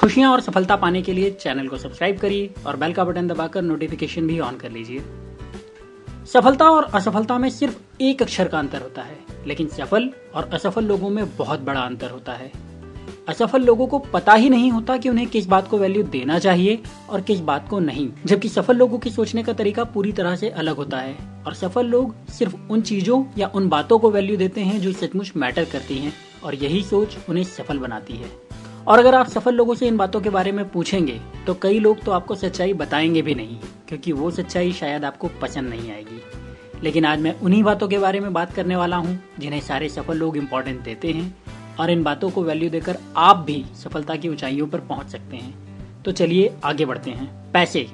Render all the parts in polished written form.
खुशियां और सफलता पाने के लिए चैनल को सब्सक्राइब करिए और बेल का बटन दबाकर नोटिफिकेशन भी ऑन कर लीजिए। सफलता और असफलता में सिर्फ एक अक्षर का अंतर होता है, लेकिन सफल और असफल लोगों में बहुत बड़ा अंतर होता है। असफल लोगों को पता ही नहीं होता कि उन्हें किस बात को वैल्यू देना चाहिए और किस बात को नहीं, जबकि सफल लोगों की सोचने का तरीका पूरी तरह से अलग होता है। और सफल लोग सिर्फ उन चीजों या उन बातों को वैल्यू देते हैं जो सचमुच मैटर करती हैं, और यही सोच उन्हें सफल बनाती है। और अगर आप सफल लोगों से इन बातों के बारे में पूछेंगे तो कई लोग तो आपको सच्चाई बताएंगे भी नहीं, क्योंकि वो सच्चाई शायद आपको पसंद नहीं आएगी। लेकिन आज मैं उन्हीं बातों के बारे में बात करने वाला हूँ जिन्हें सारे सफल लोग इम्पोर्टेंस देते हैं, और इन बातों को वैल्यू देकर आप भी सफलता की ऊंचाइयों पर पहुंच सकते हैं। तो चलिए आगे बढ़ते हैं। पैसे।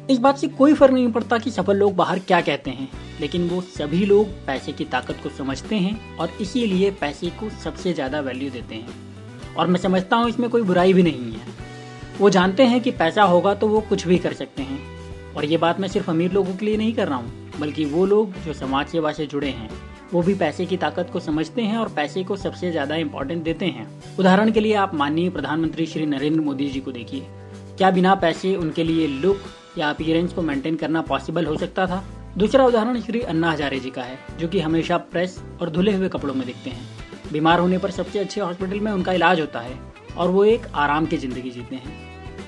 इस बात से कोई फर्क नहीं पड़ता कि सफल लोग बाहर क्या कहते हैं, लेकिन वो सभी लोग पैसे की ताकत को समझते हैं और इसीलिए पैसे को सबसे ज्यादा वैल्यू देते हैं। और मैं समझता हूँ इसमें कोई बुराई भी नहीं है। वो जानते हैं कि पैसा होगा तो वो कुछ भी कर सकते हैं। और ये बात मैं सिर्फ अमीर लोगों के लिए नहीं कर रहा हूँ, बल्कि वो लोग जो समाज सेवा से जुड़े हैं वो भी पैसे की ताकत को समझते हैं और पैसे को सबसे ज्यादा इम्पोर्टेंस देते हैं। उदाहरण के लिए आप माननीय प्रधानमंत्री श्री नरेंद्र मोदी जी को देखिए। क्या बिना पैसे उनके लिए लुक या अपीयरेंस को मेंटेन करना पॉसिबल हो सकता था? दूसरा उदाहरण श्री अन्ना हजारे जी का है, जो कि हमेशा प्रेस और धुले हुए कपड़ों में दिखते हैं। बीमार होने पर सबसे अच्छे हॉस्पिटल में उनका इलाज होता है और वो एक आराम की जिंदगी जीते हैं।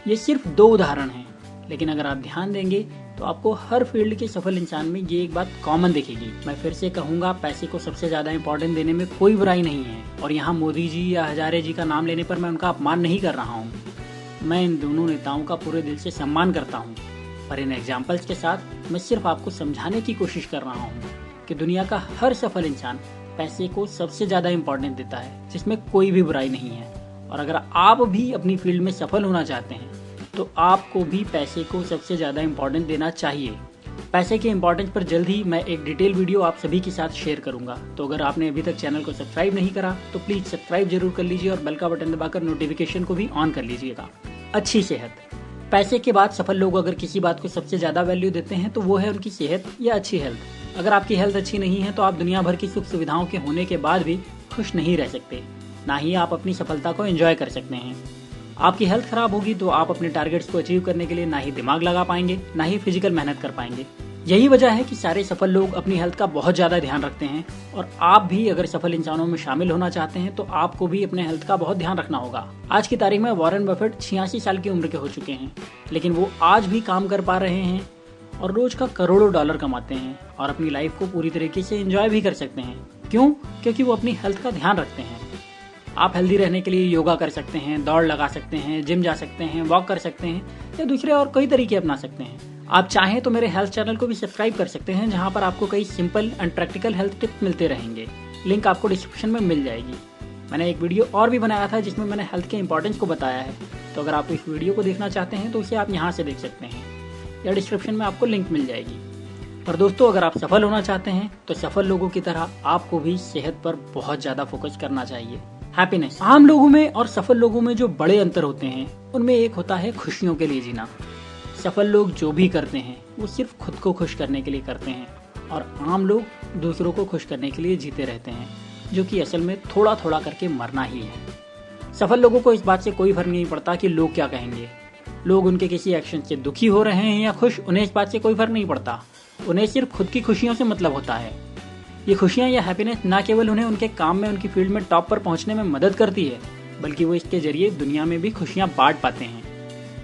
ये सिर्फ 2 उदाहरण हैं, लेकिन अगर आप ध्यान देंगे तो आपको हर फील्ड के सफल इंसान में ये एक बात कॉमन दिखेगी। मैं फिर से कहूंगा, पैसे को सबसे ज्यादा इम्पोर्टेंस देने में कोई बुराई नहीं है। और यहाँ मोदी जी या हजारे जी का नाम लेने पर मैं उनका अपमान नहीं कर रहा हूँ। मैं इन दोनों नेताओं का पूरे दिल से सम्मान करता हूँ, पर इन एग्जाम्पल्स के साथ मैं सिर्फ आपको समझाने की कोशिश कर रहा हूँ कि दुनिया का हर सफल इंसान पैसे को सबसे ज्यादा इम्पोर्टेंस देता है, जिसमें कोई भी बुराई नहीं है। और अगर आप भी अपनी फील्ड में सफल होना चाहते हैं तो आपको भी पैसे को सबसे ज्यादा इम्पोर्टेंस देना चाहिए। पैसे के इम्पोर्टेंस पर जल्द ही मैं एक डिटेल वीडियो आप सभी के साथ शेयर करूंगा। तो अगर आपने अभी तक चैनल को सब्सक्राइब नहीं करा तो प्लीज सब्सक्राइब जरूर कर लीजिए और बेल का बटन दबाकर नोटिफिकेशन को भी ऑन कर लीजिएगा। अच्छी सेहत। पैसे के बाद सफल लोग अगर किसी बात को सबसे ज्यादा वैल्यू देते हैं तो वो है उनकी सेहत या अच्छी हेल्थ। अगर आपकी हेल्थ अच्छी नहीं है तो आप दुनिया भर की सुख सुविधाओं के होने के बाद भी खुश नहीं रह सकते, ना ही आप अपनी सफलता को एंजॉय कर सकते हैं। आपकी हेल्थ खराब होगी तो आप अपने टारगेट्स को अचीव करने के लिए ना ही दिमाग लगा पाएंगे, ना ही फिजिकल मेहनत कर पाएंगे। यही वजह है कि सारे सफल लोग अपनी हेल्थ का बहुत ज्यादा ध्यान रखते हैं। और आप भी अगर सफल इंसानों में शामिल होना चाहते हैं तो आपको भी अपने हेल्थ का बहुत ध्यान रखना होगा। आज की तारीख में वॉरेन बफेट 86 साल की उम्र के हो चुके हैं, लेकिन वो आज भी काम कर पा रहे हैं और रोज का करोड़ों डॉलर कमाते हैं और अपनी लाइफ को पूरी तरीके से एंजॉय भी कर सकते हैं। क्यों? क्योंकि वो अपनी हेल्थ का ध्यान रखते हैं। आप हेल्दी रहने के लिए योगा कर सकते हैं, दौड़ लगा सकते हैं, जिम जा सकते हैं, वॉक कर सकते हैं या दूसरे और कई तरीके अपना सकते हैं। आप चाहें तो मेरे हेल्थ चैनल को भी सब्सक्राइब कर सकते हैं, जहां पर आपको कई simple and practical health tips मिलते रहेंगे। लिंक आपको डिस्क्रिप्शन में मिल जाएगी। मैंने एक वीडियो और भी बनाया था जिसमें मैंने हेल्थ के इंपॉर्टेंस को बताया है, तो अगर आप इस वीडियो को देखना चाहते हैं तो उसे आप यहाँ से देख सकते हैं या डिस्क्रिप्शन में आपको लिंक मिल जाएगी। पर दोस्तों, अगर आप सफल होना चाहते हैं तो सफल लोगों की तरह आपको भी सेहत पर बहुत ज्यादा फोकस करना चाहिए। हैप्पीनेस। आम लोगों में और सफल लोगों में जो बड़े अंतर होते हैं उनमें एक होता है खुशियों के लिए जीना। सफल लोग जो भी करते हैं वो सिर्फ खुद को खुश करने के लिए करते हैं, और आम लोग दूसरों को खुश करने के लिए जीते रहते हैं, जो कि असल में थोड़ा थोड़ा करके मरना ही है। सफल लोगों को इस बात से कोई फर्क नहीं पड़ता कि लोग क्या कहेंगे। लोग उनके किसी एक्शन से दुखी हो रहे हैं या खुश, उन्हें इस बात से कोई फर्क नहीं पड़ता। उन्हें सिर्फ खुद की खुशियों से मतलब होता है। ये खुशियां या हैप्पीनेस न केवल उन्हें उनके काम में उनकी फील्ड में टॉप पर पहुंचने में मदद करती है, बल्कि वो इसके जरिए दुनिया में भी खुशियां बांट पाते हैं।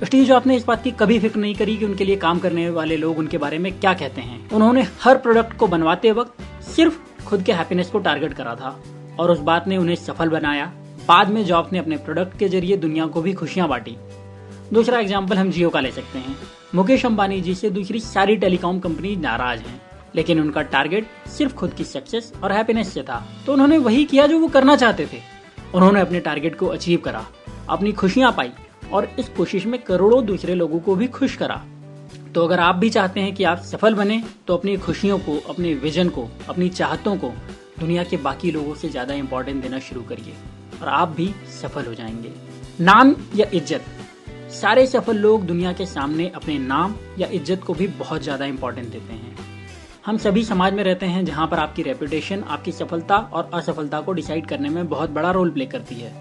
स्टीव जॉब्स ने इस बात की कभी फिक्र नहीं करी कि उनके लिए काम करने वाले लोग उनके बारे में क्या कहते हैं। उन्होंने हर प्रोडक्ट को बनवाते वक्त सिर्फ खुद के हैप्पीनेस को टारगेट करा था और उस बात ने उन्हें सफल बनाया। बाद में जॉब्स ने अपने प्रोडक्ट के जरिए दुनिया को भी खुशियां बांटी। दूसरा एग्जाम्पल हम जियो का ले सकते हैं। मुकेश अंबानी जी से दूसरी सारी टेलीकॉम कंपनी नाराज हैं, लेकिन उनका टारगेट सिर्फ खुद की सक्सेस और हैप्पीनेस से था, तो उन्होंने वही किया जो वो करना चाहते थे। उन्होंने अपने टारगेट को अचीव करा, अपनी खुशियां पाई और इस कोशिश में करोड़ों दूसरे लोगों को भी खुश करा। तो अगर आप भी चाहते हैं कि आप सफल बने तो अपनी खुशियों को, अपने विजन को, अपनी चाहतों को दुनिया के बाकी लोगों से ज्यादा इंपॉर्टेंट देना शुरू करिए और आप भी सफल हो जाएंगे। नाम या इज्जत। सारे सफल लोग दुनिया के सामने अपने नाम या इज्जत को भी बहुत ज्यादा इंपॉर्टेंट देते हैं। हम सभी समाज में रहते हैं जहाँ पर आपकी रेपुटेशन आपकी सफलता और असफलता को डिसाइड करने में बहुत बड़ा रोल प्ले करती है।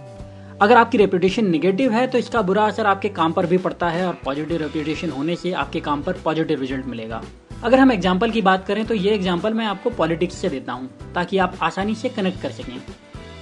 अगर आपकी रेपुटेशन नेगेटिव है तो इसका बुरा असर आपके काम पर भी पड़ता है, और पॉजिटिव रेपुटेशन होने से आपके काम पर पॉजिटिव रिजल्ट मिलेगा। अगर हम एग्जाम्पल की बात करें तो ये एग्जाम्पल मैं आपको पॉलिटिक्स से देता हूँ ताकि आप आसानी से कनेक्ट कर सकें।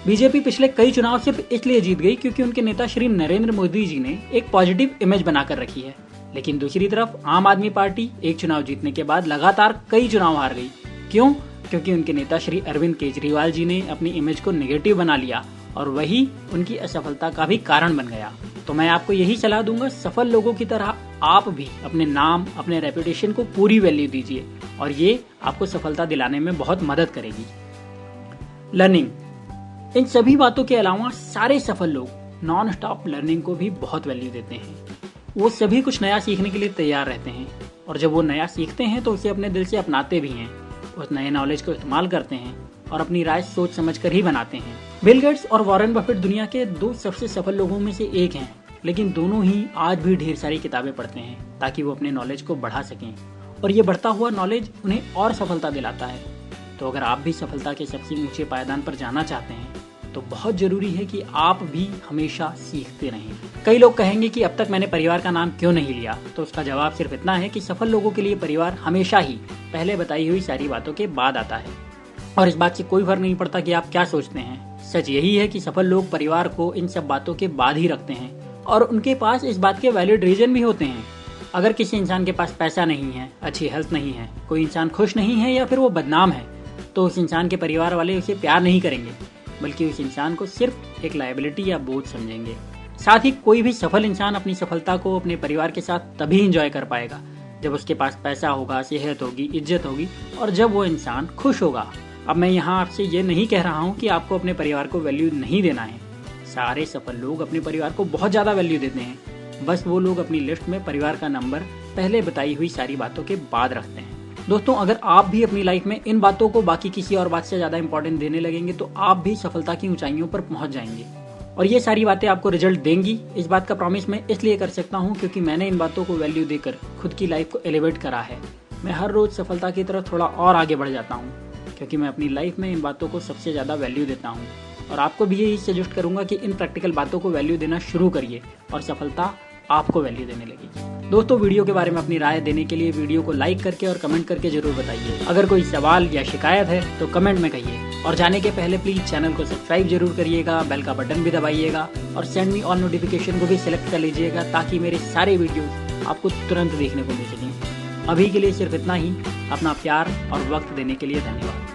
बीजेपी पिछले कई चुनाव सिर्फ इसलिए जीत गई क्योंकि उनके नेता श्री नरेंद्र मोदी जी ने एक पॉजिटिव इमेज बनाकर रखी है। लेकिन दूसरी तरफ आम आदमी पार्टी एक चुनाव जीतने के बाद लगातार कई चुनाव हार गई। क्यों? क्योंकि उनके नेता श्री अरविंद केजरीवाल जी ने अपनी इमेज को नेगेटिव बना लिया, और वही उनकी असफलता का भी कारण बन गया। तो मैं आपको यही सलाह दूंगा, सफल लोगों की तरह आप भी अपने नाम, अपने रेपुटेशन को पूरी वैल्यू दीजिए, और ये आपको सफलता दिलाने में बहुत मदद करेगी। लर्निंग। इन सभी बातों के अलावा सारे सफल लोग नॉन स्टॉप लर्निंग को भी बहुत वैल्यू देते हैं। वो सभी कुछ नया सीखने के लिए तैयार रहते हैं, और जब वो नया सीखते हैं तो उसे अपने दिल से अपनाते भी हैं। उस नए नॉलेज को इस्तेमाल करते हैं और अपनी राय सोच समझ कर ही बनाते हैं। बिल गेट्स और वॉरेन बफेट दुनिया के 2 सबसे सफल लोगों में से एक हैं, लेकिन दोनों ही आज भी ढेर सारी किताबें पढ़ते हैं ताकि वो अपने नॉलेज को बढ़ा सकें, और ये बढ़ता हुआ नॉलेज उन्हें और सफलता दिलाता है। तो अगर आप भी सफलता के सबसे ऊंचे पायदान पर जाना चाहते हैं तो बहुत जरूरी है कि आप भी हमेशा सीखते रहें। कई लोग कहेंगे कि अब तक मैंने परिवार का नाम क्यों नहीं लिया, तो उसका जवाब सिर्फ इतना है कि सफल लोगों के लिए परिवार हमेशा ही पहले बताई हुई सारी बातों के बाद आता है, और इस बात से कोई फर्क नहीं पड़ता कि आप क्या सोचते हैं। सच यही है कि सफल लोग परिवार को इन सब बातों के बाद ही रखते हैं, और उनके पास इस बात के वैलिड रीजन भी होते हैं। अगर किसी इंसान के पास पैसा नहीं है, अच्छी हेल्थ नहीं है, कोई इंसान खुश नहीं है, या फिर वो बदनाम है, तो उस इंसान के परिवार वाले उसे प्यार नहीं करेंगे, बल्कि उस इंसान को सिर्फ एक लायबिलिटी या बोझ समझेंगे। साथ ही कोई भी सफल इंसान अपनी सफलता को अपने परिवार के साथ तभी एंजॉय कर पाएगा जब उसके पास पैसा होगा, सेहत होगी, इज्जत होगी, और जब वो इंसान खुश होगा। अब मैं यहाँ आपसे ये नहीं कह रहा हूँ कि आपको अपने परिवार को वैल्यू नहीं देना है। सारे सफल लोग अपने परिवार को बहुत ज्यादा वैल्यू देते हैं, बस वो लोग अपनी लिस्ट में परिवार का नंबर पहले बताई हुई सारी बातों के बाद रखते हैं। दोस्तों, अगर आप भी अपनी लाइफ में इन बातों को बाकी किसी और बात से ज्यादा इंपॉर्टेंट देने लगेंगे तो आप भी सफलता की ऊंचाइयों पर पहुंच जाएंगे, और ये सारी बातें आपको रिजल्ट देंगी। इस बात का प्रॉमिस मैं इसलिए कर सकता हूँ क्योंकि मैंने इन बातों को वैल्यू देकर खुद की लाइफ को एलिवेट करा है। मैं हर रोज सफलता की तरफ थोड़ा और आगे बढ़ जाता हूँ क्योंकि मैं अपनी लाइफ में इन बातों को सबसे ज्यादा वैल्यू देता हूँ, और आपको भी यही सजेस्ट करूंगा कि इन प्रैक्टिकल बातों को वैल्यू देना शुरू करिए और सफलता आपको वैल्यू देने लगेगी। दोस्तों, वीडियो के बारे में अपनी राय देने के लिए वीडियो को लाइक करके और कमेंट करके जरूर बताइए। अगर कोई सवाल या शिकायत है तो कमेंट में कहिए, और जाने के पहले प्लीज चैनल को सब्सक्राइब जरूर करिएगा, बेल का बटन भी दबाइएगा, और सेंड मी ऑल नोटिफिकेशन को भी सिलेक्ट कर लीजिएगा ताकि मेरे सारे वीडियोस आपको तुरंत देखने को मिल सकें। अभी के लिए सिर्फ इतना ही। अपना प्यार और वक्त देने के लिए धन्यवाद।